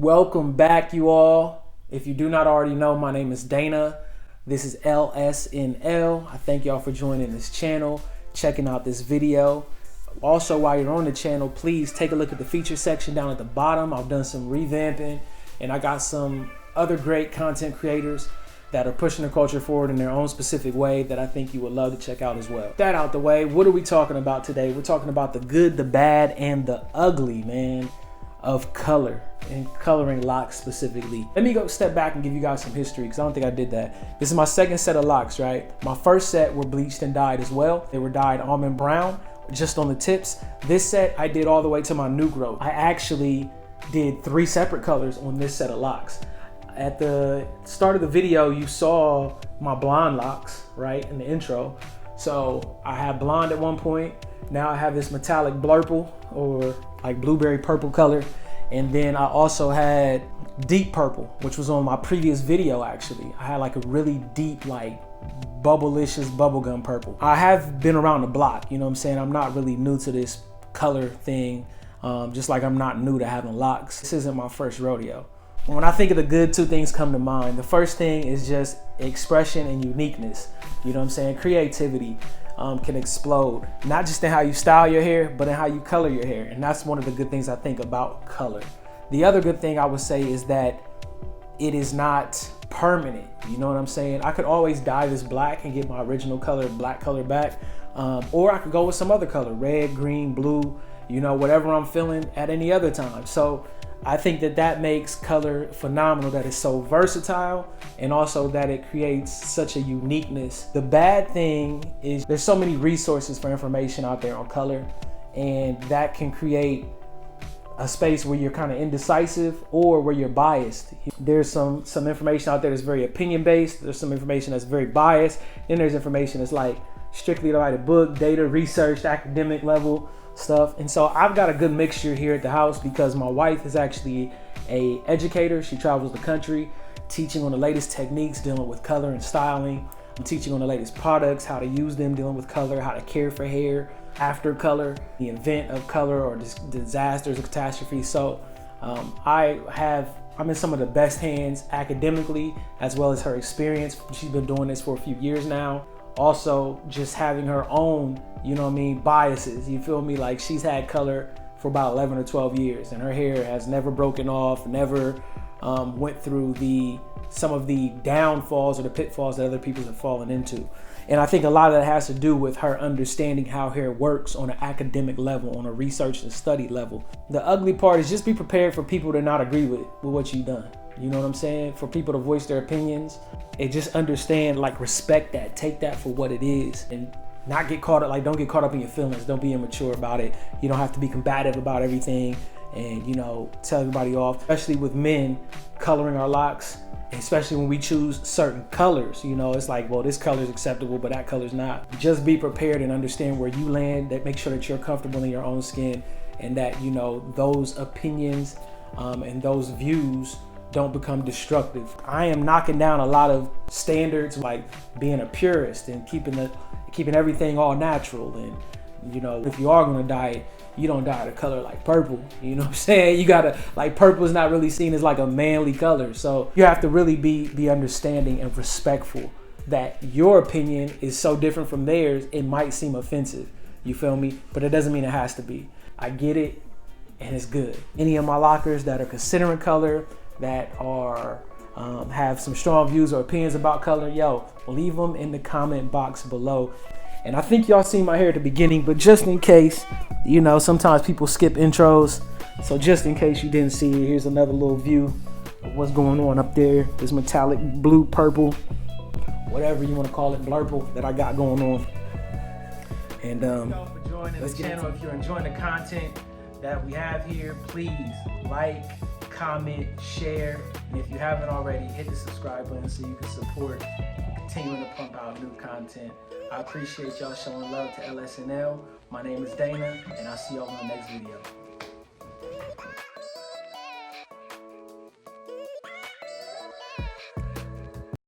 Welcome back, you all. If you do not already know, my name is Dana. This is LSNL. I thank y'all for joining this channel, checking out this video. Also, while you're on the channel, please take a look at the feature section down at the bottom. I've done some revamping, and I got some other great content creators that are pushing the culture forward in their own specific way that I think you would love to check out as well. That out the way, what are we talking about today? We're talking about the good, the bad, and the ugly, man, of color and coloring locks specifically. Let me go step back and give you guys some history because I don't think I did that. This is my second set of locks, right? My first set were bleached and dyed as well. They were dyed almond brown, just on the tips. This set I did all the way to my new growth. I actually did 3 separate colors on this set of locks. At the start of the video, you saw my blonde locks, right, in the intro. So I had blonde at one point. Now I have this metallic blurple or like blueberry purple color. And then I also had deep purple, which was on my previous video actually. I had like a really deep, like bubblicious bubblegum purple. I have been around the block, you know what I'm saying? I'm not really new to this color thing, just like I'm not new to having locks. This isn't my first rodeo. When I think of the good, 2 things come to mind. The first thing is just expression and uniqueness. You know what I'm saying? Creativity can explode, not just in how you style your hair, but in how you color your hair. And that's one of the good things I think about color. The other good thing I would say is that it is not permanent. You know what I'm saying? I could always dye this black and get my original color, black color back. Or I could go with some other color, red, green, blue, you know, whatever I'm feeling at any other time. So I think that makes color phenomenal, that it's so versatile and also that it creates such a uniqueness. The bad thing is there's so many resources for information out there on color, and that can create a space where you're kind of indecisive or where you're biased. There's some information out there that's very opinion based. There's some information that's very biased. Then there's information that's like strictly to write a book, data, research, academic level stuff. And so I've got a good mixture here at the house because my wife is actually an educator. She travels the country teaching on the latest techniques dealing with color and styling. I'm teaching on the latest products, how to use them dealing with color, how to care for hair after color, the event of color or disasters or catastrophes. So I'm in some of the best hands academically as well as her experience. She's been doing this for a few years now. Also, just having her own, you know what I mean, biases, you feel me? Like she's had color for about 11 or 12 years and her hair has never broken off, never went through some of the downfalls or the pitfalls that other people have fallen into. And I think a lot of that has to do with her understanding how hair works on an academic level, on a research and study level. The ugly part is just be prepared for people to not agree with what you've done. You know what I'm saying? For people to voice their opinions and just understand, like respect that, take that for what it is and not get caught up, like don't get caught up in your feelings. Don't be immature about it. You don't have to be combative about everything and, you know, tell everybody off, especially with men coloring our locks, especially when we choose certain colors. You know, it's like, well, this color is acceptable, but that color's not. Just be prepared and understand where you land, that make sure that you're comfortable in your own skin and that, you know, those opinions and those views don't become destructive. I am knocking down a lot of standards like being a purist and keeping everything all natural. And, you know, if you are gonna dye it, you don't dye the color like purple. You know what I'm saying? You gotta, like, purple is not really seen as like a manly color. So you have to really be understanding and respectful that your opinion is so different from theirs, it might seem offensive. You feel me? But it doesn't mean it has to be. I get it and it's good. Any of my lockers that are considering color, that are have some strong views or opinions about color, yo, leave them in the comment box below. And I think y'all seen my hair at the beginning, but just in case, you know, sometimes people skip intros. So just in case you didn't see it, here's another little view of what's going on up there. This metallic blue, purple, whatever you want to call it, blurple that I got going on. And thank y'all for joining the channel. If you're enjoying the content that we have here, please like, comment, share, and if you haven't already, hit the subscribe button so you can support continuing to pump out new content. I appreciate y'all showing love to LSNL. My name is Dana, and I'll see y'all in the next video.